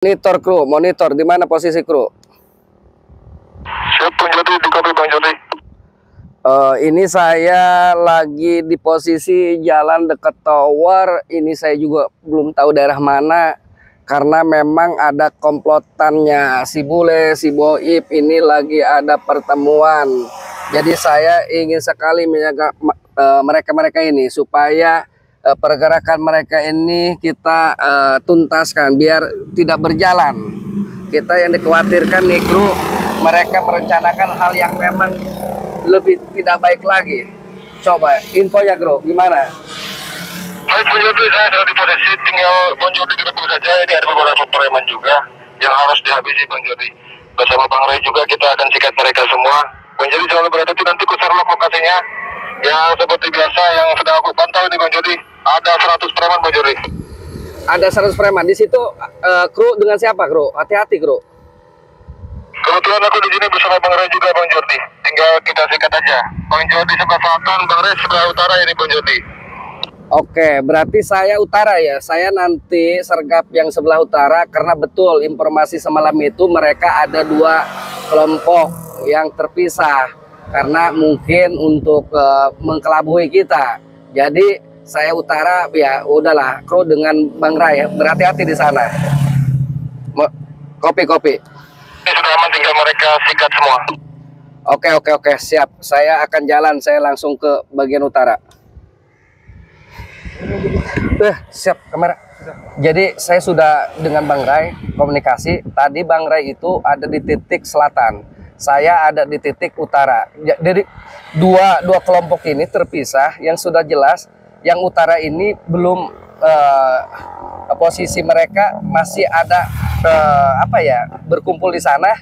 Monitor kru, monitor di mana posisi kru? Siap Bang Jody, di kopi Bang Jody. Ini saya lagi di posisi jalan dekat tower. Ini saya juga belum tahu daerah mana karena memang ada komplotannya si Bule, si Boib. Ini lagi ada pertemuan. Jadi saya ingin sekali menjaga mereka-mereka ini supaya pergerakan mereka ini kita tuntaskan biar tidak berjalan. Kita yang dikhawatirkan nih kru, mereka merencanakan hal yang memang lebih tidak baik lagi. Coba info ya bro, gimana? Baik Bang Jody, saya sudah di posisi, tinggal Bang Jody direktur saja. Ini ada beberapa preman juga yang harus dihabisi Bang Jody. Bersama Bang Ray juga kita akan sikat mereka semua. Bang Jody selalu berhati-hati, nanti ku share lokasinya. Ya seperti biasa yang sedang aku pantau ini Bang Jody, ada 100 preman Bang Jody. Ada 100 preman di situ. Kru dengan siapa kru? Hati-hati kru. Kebetulan aku di sini bersama Bang Ray juga Bang Jody. Tinggal kita sikat aja. Bang Jody sebelah selatan, Bang Ray sebelah utara ini Bang Jody. Oke, berarti saya utara ya. Saya nanti sergap yang sebelah utara karena betul informasi semalam itu mereka ada 2 kelompok yang terpisah karena mungkin untuk mengkelabui kita. Jadi saya utara ya udahlah, kru dengan Bang Ray ya, berhati-hati di sana. Kopi. Ini sudah aman, tinggal mereka sikat semua. Oke, siap. Saya akan jalan, saya langsung ke bagian utara. Siap kamera. Jadi saya sudah dengan Bang Ray komunikasi. Tadi Bang Ray itu ada di titik selatan, saya ada di titik utara. Jadi dua kelompok ini terpisah. Yang sudah jelas, yang utara ini belum posisi mereka masih ada berkumpul di sana.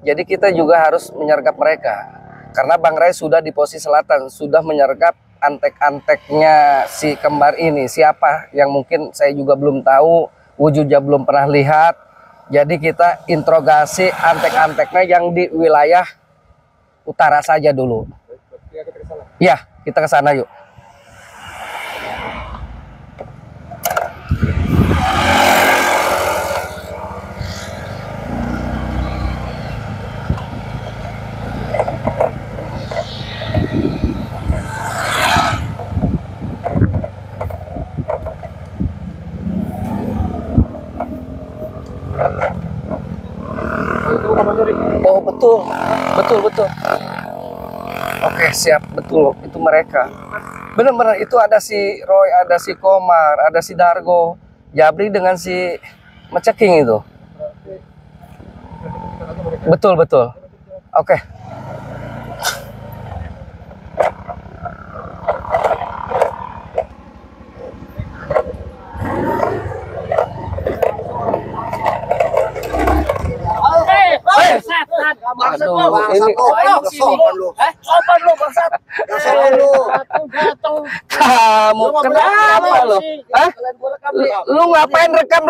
Jadi kita juga harus menyergap mereka karena Bang Ray sudah di posisi selatan, sudah menyergap antek-anteknya si kembar ini. Siapa yang mungkin saya juga belum tahu, wujudnya belum pernah lihat. Jadi kita interogasi antek-anteknya yang di wilayah utara saja dulu. Ya, kita ke sana yuk. Oh betul. Oke siap, betul itu mereka. Benar-benar itu ada si Roy, ada si Komar, ada si Dargo, Jabri dengan si Meceking itu. Betul. Oke. Aduh, ini kamu kenapa lo? Hah? Lu ngapain rekam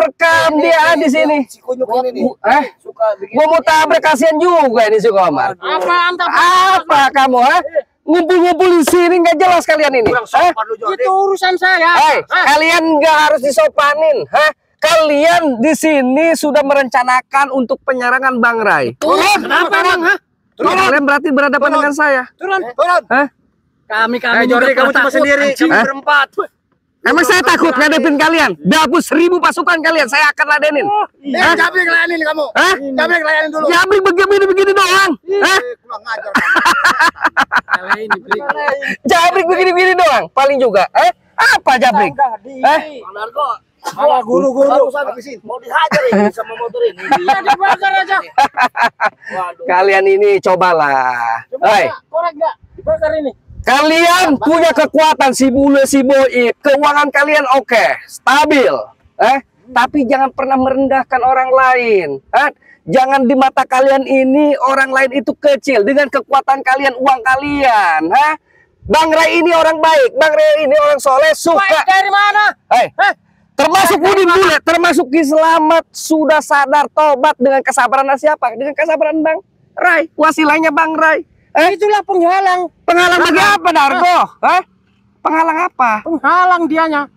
dia di sini? Gua mau tabrak, kasihan juga ini si Komar. Apa kamu, ha? Ngumpul-ngumpul di sini nggak jelas kalian ini. Itu urusan saya. Hei, kalian nggak harus disopanin, ha? Kalian di sini sudah merencanakan untuk penyerangan Bang Ray. Turun. Kenapa Bang? Kalian berarti berhadapan dengan saya. Turun. Hah? Kami Jody, kamu cuma sendiri. Kami berempat. Emang saya takut ngadepin kalian? Gabus 1000 pasukan kalian, saya akan ladenin. Jabri ngelayanin kamu. Hah? Jabri ngelayanin dulu. Jabri begini doang. Hah? Kurang ngajar. Jabri begini doang. Paling juga. Apa Jabri? Guru-guru mau dihajar ini sama motor ini. Dibakar aja. Kalian ini cobalah. Hei, Korek enggak? Dibakar ini. kalian punya kekuatan, si Bule, si Boib. Keuangan kalian oke, stabil. Tapi jangan pernah merendahkan orang lain. Jangan di mata kalian ini orang lain itu kecil dengan kekuatan kalian, uang kalian. Bang Ray ini orang baik, Bang Ray ini orang soleh, suka. Baik dari mana? Termasuk Udin Bule, termasuk Ki Selamat sudah sadar tobat dengan kesabaran siapa? Dengan kesabaran Bang Ray, wasilahnya Bang Ray. Itulah penghalang. Penghalang bagi apa, Dargo? Penghalang apa? Penghalang dianya.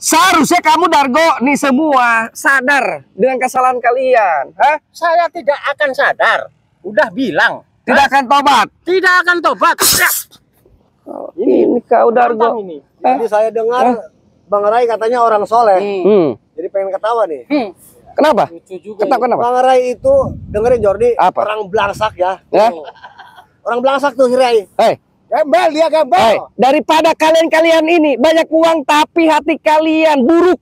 Seharusnya kamu Dargo nih semua sadar dengan kesalahan kalian. Hah? Saya tidak akan sadar. Udah bilang. Tidak akan tobat. Tidak akan tobat. Ini kau Dargo. Ini. Jadi saya dengar Bang Rai katanya orang soleh. Jadi pengen ketawa nih. Kenapa? Lucu juga. Kenapa? Bang Rai itu dengerin Jordi, Apa? orang belangsak ya. Ya? Orang belangsak tuh si Rai. Hei, Gembel dia gembel. hei, daripada kalian ini banyak uang tapi hati kalian buruk.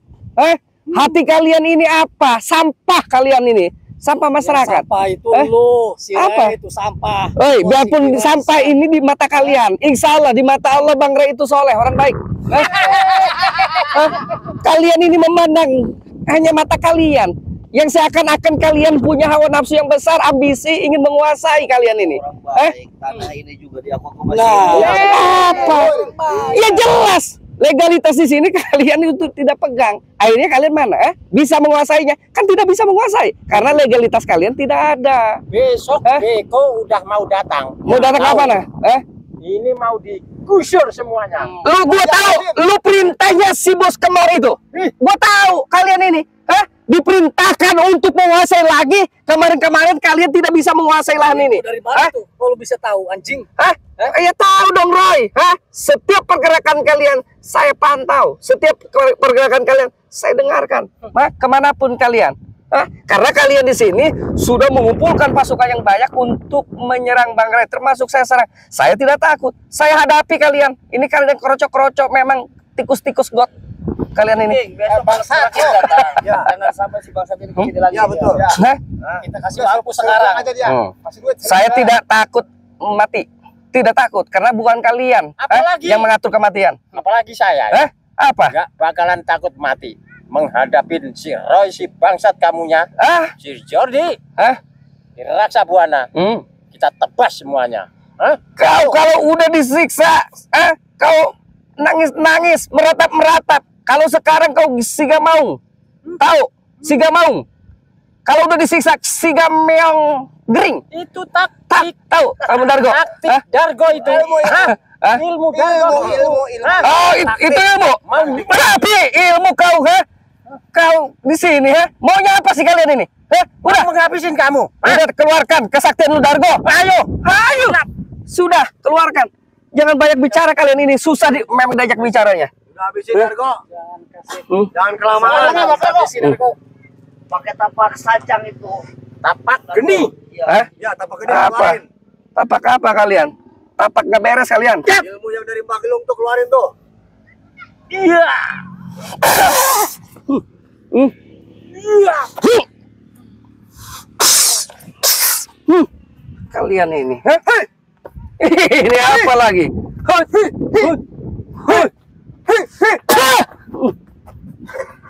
Hati kalian ini apa? Sampah kalian ini. Sampah masyarakat. Sampah itu lu, si Apa? Ray itu sampah. Hei, biarpun sampah ini di mata kalian, insya Allah di mata Allah Bang Ray itu soleh, orang baik. Kalian ini memandang hanya mata kalian, yang seakan-akan kalian punya hawa nafsu yang besar, ambisi ingin menguasai kalian ini. Tanah ini juga diaku Apa? Ya jelas. Legalitas di sini kalian itu tidak pegang. Akhirnya kalian mana? Bisa menguasainya? Kan tidak bisa menguasai karena legalitas kalian tidak ada. Besok Beko udah mau datang. Mau datang apa nah? Ini mau digusur semuanya. Gua tahu, lu perintahnya si bos kemar itu. Gua tahu kalian ini, diperintahkan untuk menguasai lagi. Kemarin-kemarin kalian tidak bisa menguasai lahan ini. Dari mana tuh? Kalau bisa tahu anjing. Ya tahu dong Roy. Setiap pergerakan kalian saya pantau. Setiap pergerakan kalian saya dengarkan. Kemanapun kalian. Karena kalian di sini sudah mengumpulkan pasukan yang banyak untuk menyerang Bang Ray, termasuk saya serang. Saya tidak takut. Saya hadapi kalian. Ini kalian kerocok-kerocok, memang tikus-tikus got. Kalian ini. Bangsa datang. Ya, jangan sampai si bangsa ini kesini lagi. Ya betul. Kita kasih lampu sekarang aja dia. Kasih duit. Saya tidak takut mati. Tidak takut karena bukan kalian Apalagi? yang mengatur kematian. Apalagi saya. Apa? Nggak bakalan takut mati menghadapi si Roy, si bangsat kamunya, si Jordi, si Raksa Buana. Kita tebas semuanya. Kau kalau udah disiksa, kau nangis-nangis, meratap-meratap. Kalau sekarang kau siga maung, tahu? Siga maung. Kalau udah disiksa, siga meong gering. Itu taktik. Tahu? Kamu Dargo? Taktik Dargo itu. Ilmu Dargo. Oh, itu ilmu. Tapi ilmu kau, kau di sini, maunya apa sih kalian ini? Udah menghabisin kamu. Udah keluarkan kesaktian lu Dargo. Ayo. Sudah keluarkan. Jangan banyak bicara kalian ini, susah memang diajak bicaranya. Udah habisin Dargo. Jangan kelamaan. Pakai tapak sajang itu. Tapak geni. Ya, tapak geni keluarin. Tapak apa kalian? Tapak nggak beres kalian. Ilmu yang dari Mbak Gelung tuh keluarin tuh. Iya. Kalian ini. Ini apa lagi?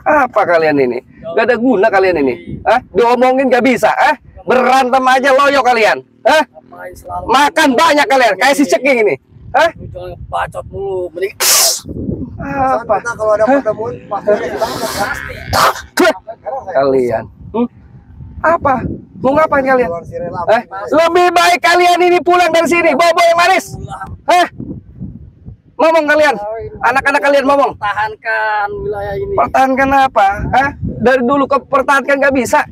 Apa kalian ini? Gak ada guna kalian ini. Diomongin gak bisa. Berantem aja loyo kalian. Makan banyak kalian. Kayak si ceking ini. Jangan bacot mulu. Apa? Kita kalau ada pertemuan pasti Kalian. Apa? Mau ngapain kalian? Lebih baik kalian ini pulang dari sini. Bobo yang manis. Ngomong kalian. Anak-anak kalian ngomong. Pertahankan wilayah ini. Pertahankan apa? Dari dulu ke pertahankan nggak bisa.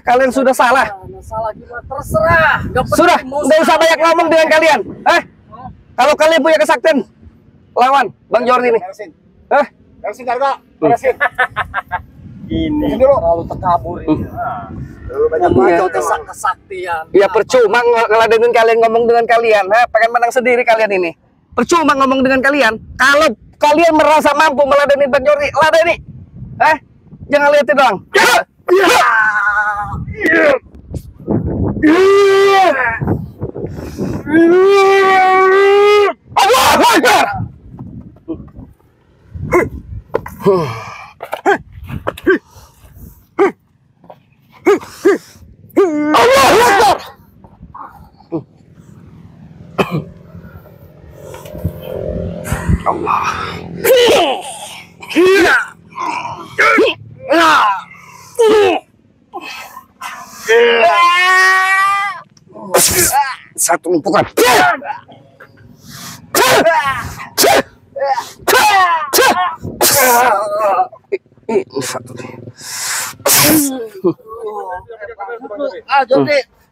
Kalian sudah salah. Salah gimana? Terserah. Sudah, nggak usah banyak ngomong dengan kalian. Kalau kalian punya kesaktian, lawan Bang Jordi ini. Beresin Dargo. Ini terlalu tekabur ini. Terlalu banyak bacot Kesaktian. Ya percuma ngeladenin kalian, ngomong dengan kalian. Pengen menang sendiri kalian ini. Percuma ngomong dengan kalian. Kalau kalian merasa mampu meladenin Bang Jordi, ladeni. Jangan liatin doang. Allahu Akbar. Allahu Akbar. Allah. Satu umpukan.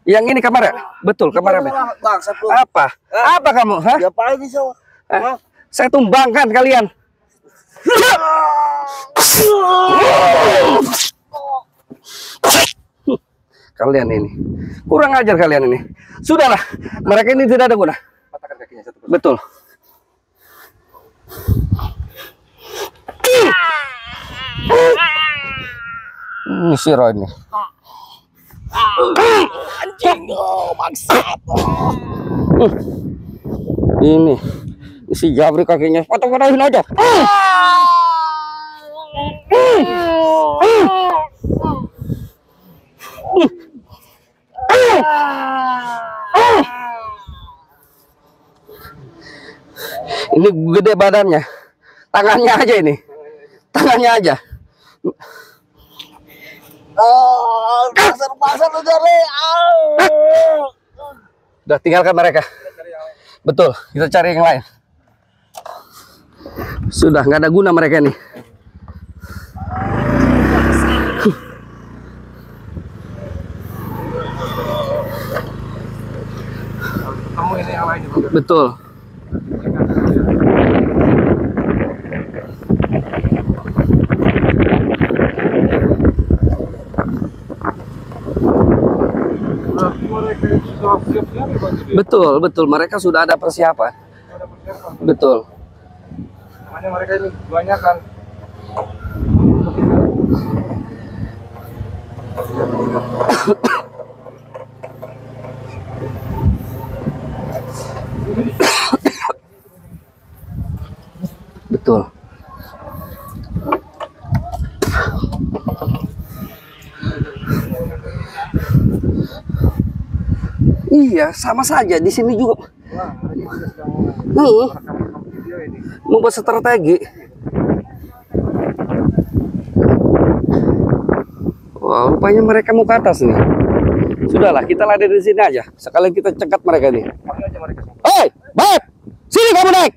Yang ini kamarnya? Betul, kamarnya. Apa? Apa kamu? Hah? Saya tumbangkan kalian. Kalian ini kurang ajar kalian ini. Sudahlah, mereka ini tidak ada guna. Betul. Ini si Roy ini. Anjing, bangsat. Ini si Jabri kakinya potong-potongin aja. Ini gede badannya, tangannya aja ini, tangannya aja. Udah tinggalkan mereka. Betul, kita cari yang lain. Sudah nggak ada guna mereka nih. Betul. Betul, betul. Mereka sudah ada persiapan. Betul. Hanya mereka ini banyak kan. Betul. Iya, sama saja di sini juga. Membuat strategi. Wah, rupanya mereka mau ke atas nih. Sudahlah, kita lari di sini aja. Sekalian kita cegat mereka nih. Hei, baik, sini kamu naik.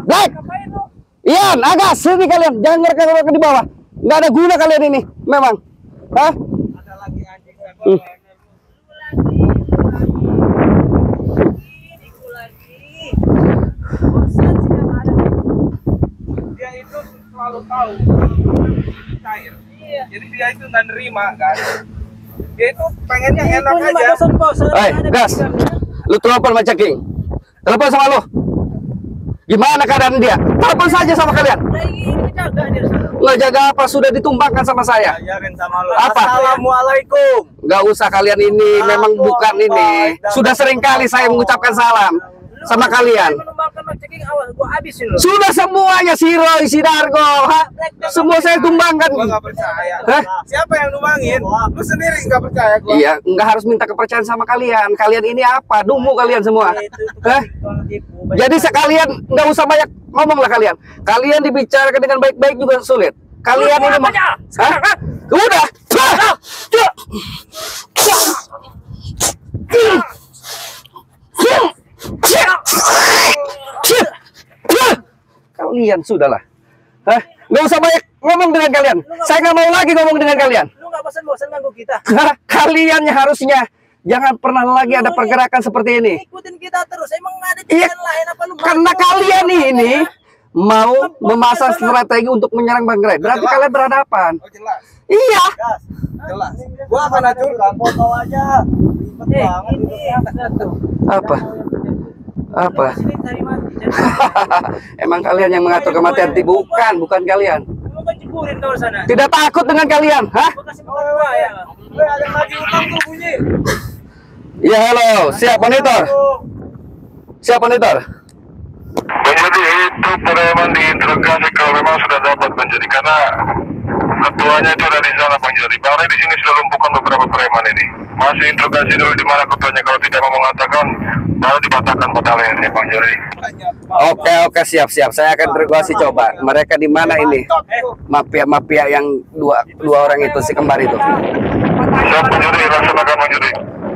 Naik. Iya, agak sini kalian. Jangan mereka di bawah. Nggak ada guna kalian ini, memang. Hah? Ada lagi anjing dia itu selalu tahu cair. Iya. Jadi dia itu nggak nerima kan. Dia itu pengennya enak aja. Hei, gas. Lu telepon sama Ceking. Telepon sama lu. Gimana keadaan dia? Telepon saja sama kalian. Nggak jaga apa? Sudah ditumbangkan sama saya. Apa? Assalamualaikum. Nggak usah kalian ini. Memang bukan ini. Sudah sering kali saya mengucapkan salam sama kalian. Sudah semuanya si Roy, si Dargo, semua saya tumbangkan. Gua nggak percaya. Hah? Siapa yang numbangin? Lu sendiri nggak percaya gua. Iya, nggak harus minta kepercayaan sama kalian. Kalian ini apa? Dungu kalian semua. Hah? Jadi sekalian nggak usah banyak ngomong lah kalian. Kalian dibicarakan dengan baik-baik juga sulit. Kalian ini mah. Udah. Kalian sudahlah. Hah? Nggak usah banyak ngomong dengan kalian. Saya nggak mau lagi ngomong dengan kalian. Lu nggak bosan-bosan ganggu kita. Kalian yang harusnya jangan pernah lagi ada pergerakan seperti ini. Ikutin kita terus. Emang nggak ada jalan lain apa lu? Karena kalian ini mau memasang strategi untuk menyerang Bang Ray. Berarti kalian berhadapan. Oh, jelas. Iya. Jelas. Gua akan hancurkan. Foto aja. Apa? Apa? Sini cari mati. Emang kalian yang mengatur kematian? Bukan kalian. Lu kan jeburin kau sana. Tidak takut dengan kalian, hah? Gua kasih makan gua ya. Ada yang lagi utang tuh bunyi. Iya, halo. Siap, monitor. Siap, monitor. Menjadi itu preman diinterogasi kalau memang sudah dapat menjadi karena ketuanya itu ada di sana Bang Jody. Bang Ray di sini sudah lumpuhkan beberapa preman ini. Masih interogasi dulu di mana ketuanya, kalau tidak mau mengatakan baru dipatahkan pedalnya ini Bang Jody. Oke, siap. Saya akan interogasi coba. Mereka di mana ini? Mafia yang dua orang itu, si kembar itu. Siap Bang Jody, laksanakan Bang Jody.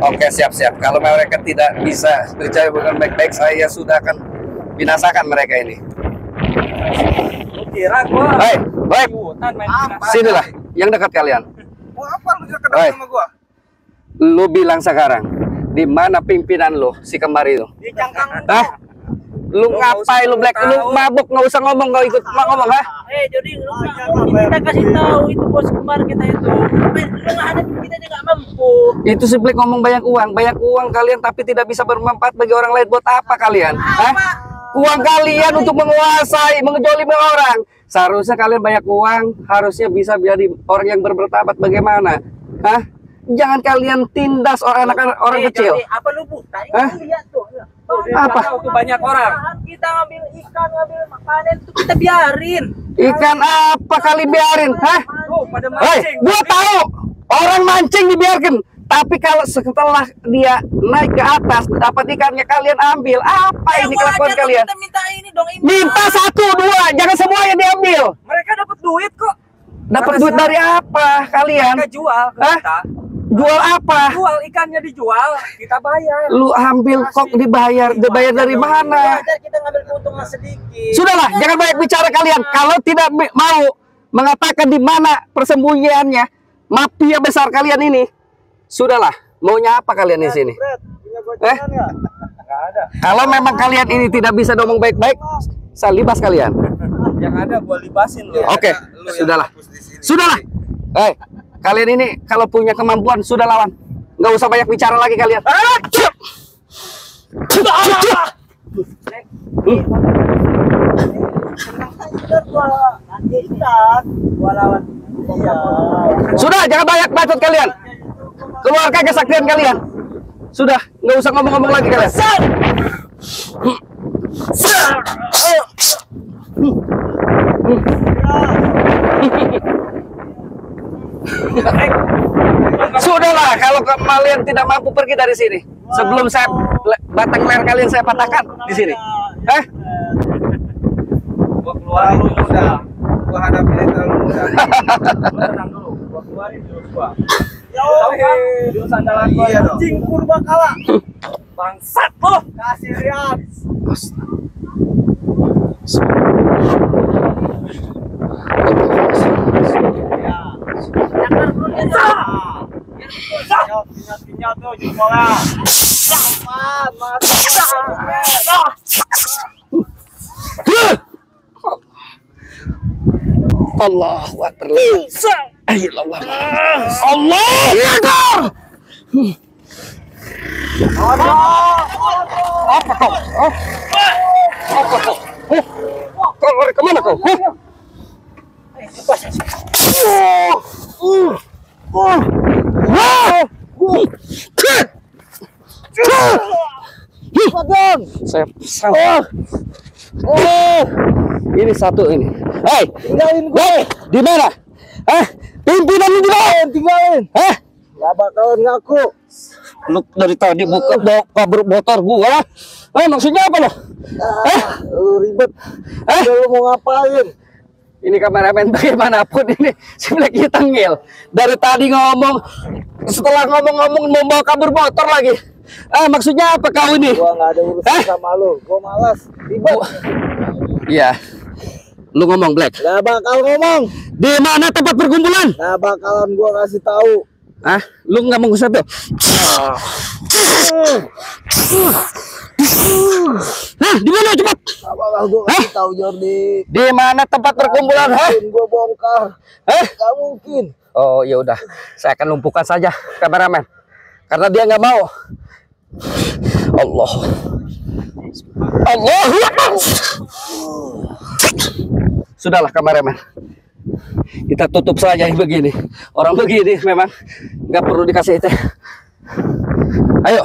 Oke, siap. Kalau mereka tidak bisa berbicara dengan baik-baik, saya sudah akan binasakan mereka ini. Kira gua. Hei, Baik. Sinilah yang dekat kalian. Mau apa lu dekat sama gua? Lu bilang sekarang, di mana pimpinan lu si kembar itu? Di cangkang. Hah? Lu ngapain lu Black? Lu mabuk nggak usah ngomong, nggak ikut ngomong, ha? Jadi kita kasih tahu itu bos kembar kita itu. Lu nggak ada kita juga mampu. Itu si Black ngomong banyak uang kalian tapi tidak bisa bermanfaat bagi orang lain. Buat apa kalian? Hah? Uang kalian untuk menguasai, mengejolimi orang. Seharusnya kalian banyak uang, harusnya bisa jadi orang yang bermartabat. Bagaimana? Hah? Jangan kalian tindas orang kecil. Jadi, apa lu buta? Hah? Lihat tuh. Apa? Tuh banyak orang. Kita ngambil ikan, ngambil makanan itu kita biarin. Ikan apa kali biarin? Hah? Tuh pada Hei, mancing. gua tahu orang mancing dibiarkan. Tapi kalau setelah dia naik ke atas dapat ikannya kalian ambil. Apa ini kelakuan kalian? Kita minta ini dong, ini. Minta 1, 2, jangan semua yang diambil. Mereka dapat duit kok. Dapat duit dari apa kalian? Mereka jual ke Hah? kita. Jual apa? Jual ikannya dijual, kita bayar. Lu ambil kok dibayar dari mana? Wajar kita ngambil keuntungan sedikit. Sudahlah, jangan banyak bicara kalian. Kalau tidak mau mengatakan di mana persembunyiannya mafia besar kalian ini, sudahlah. Maunya apa kalian di sini? Nggak ada. Kalau memang kalian ini tidak bisa ngomong baik-baik, saya libas kalian. Yang ada gua libasin lu. Oke, sudahlah. Sudahlah. Kalian ini kalau punya kemampuan sudah lawan. Nggak usah banyak bicara lagi kalian. Sudah, jangan banyak bacot kalian. Keluarkan kesaktian kalian. Sudah, nggak usah ngomong-ngomong lagi kalian. Sudahlah, kalau kalian tidak mampu pergi dari sini, sebelum saya batang leher kalian saya patahkan di sini. Gua keluarin dulu udah. Gua hadapin itu dulu udah. Gua tenang dulu. Gua keluarin jurus gua. Tahu kan? Jurus andalan gua. Anjing purbakala. Bangsat lo. Kasih lihat. Kinyat tuh jurus bola. Allahu Akbar. Allah. Allah. Apa kau? Apa kau? Kau lari kemana kau? Saya salah. Ini satu ini. Hei, Tinggalin gue. di mana? Pimpinan lu di mana? Tinggalin. Gak bakalan ngaku. Lu dari tadi buka kabur motor gua. Maksudnya apa lo? Lu ribet. Lu mau ngapain? Ini kameramen bagaimanapun ini si Blacky tengil. Dari tadi ngomong, setelah ngomong-ngomong mau bawa kabur motor lagi. Maksudnya apa kau ini? Gua nggak ada urusan sama lu. Gua malas. Ribet. Iya. Lu ngomong Black. Gak bakal ngomong. Di mana tempat perkumpulan? Gak bakalan gua kasih tahu. Lu nggak mau ke situ? Di mana cepat? Gak bakal gua kasih tahu Jordi. Di mana tempat perkumpulan? Gua bongkar. Gak mungkin. Oh ya udah, saya akan lumpuhkan saja kameramen. Karena dia nggak mau. Allah. Sudahlah kameramen, kita tutup saja begini. Orang begini memang nggak perlu dikasih teh. Ayo.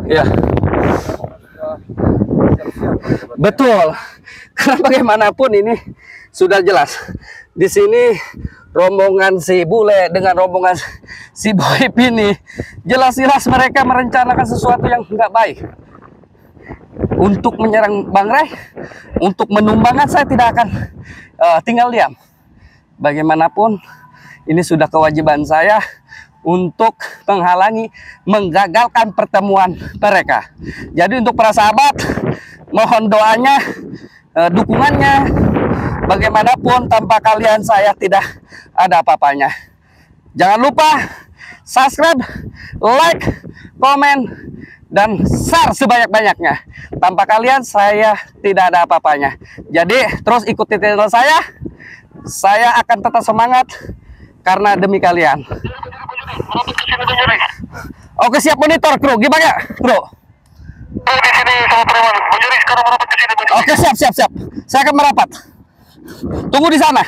Ya. Betul. Karena bagaimanapun ini sudah jelas. Di sini rombongan si Bule dengan rombongan si Boib ini jelas-jelas mereka merencanakan sesuatu yang nggak baik untuk menyerang Bang Ray, untuk menumbangkan. Saya tidak akan tinggal diam. Bagaimanapun ini sudah kewajiban saya untuk menghalangi, menggagalkan pertemuan mereka. Jadi untuk para sahabat, mohon doanya, dukungannya. Bagaimanapun tanpa kalian saya tidak ada apa-apanya. Jangan lupa subscribe, like, komen, dan share sebanyak-banyaknya. Tanpa kalian saya tidak ada apa-apanya. Jadi terus ikuti channel saya. Saya akan tetap semangat karena demi kalian. Oke, siap monitor, bro. Gimana, bro? Di sini sama preman. Menjadi sekarang merapat ke sini. Oke, siap. Saya akan merapat. Tunggu di sana.